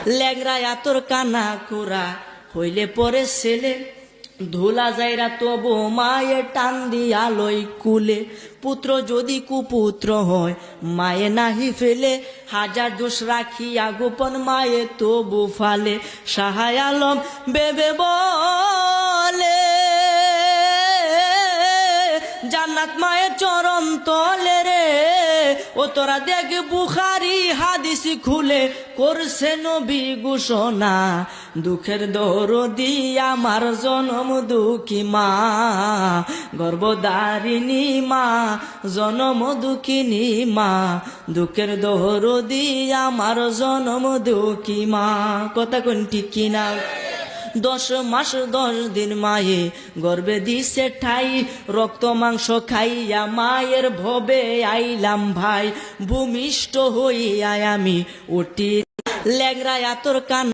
ল্যাংরা তোর কানা খোরা হইলে পরে ছেলে ধুলা যাইরা তবু মায়ে টান দিয়া লই কুলে পুত্র যদি কুপুত্র হয় মায়ে নাহি ফেলে হাজার দোষ রাখিয়া গোপন মায়ে তবু ফালে শাহায় আলম বেবে বলে জান্নাত মায়ের চরণ তলে রে ও তোরা দেখ বুখারি হাদিস খুলে করছে নবী ঘোষণা দুঃখের দরদি আমার জনম দুঃখী মা গর্ভধারিণী মা জনম দুঃখিনী মা দুঃখের দরদি আমার জনম দুঃখী মা কথা কোন ঠিক কিনা 10 মাস 10 দিন মায়ে গর্বে দিছে ঠাই রক্ত মাংস খাইয়া মায়ের ভবে আইলাম ভাই ভূমিষ্ঠ হইয়া আমি উঠি ল্যাংরা তোর কান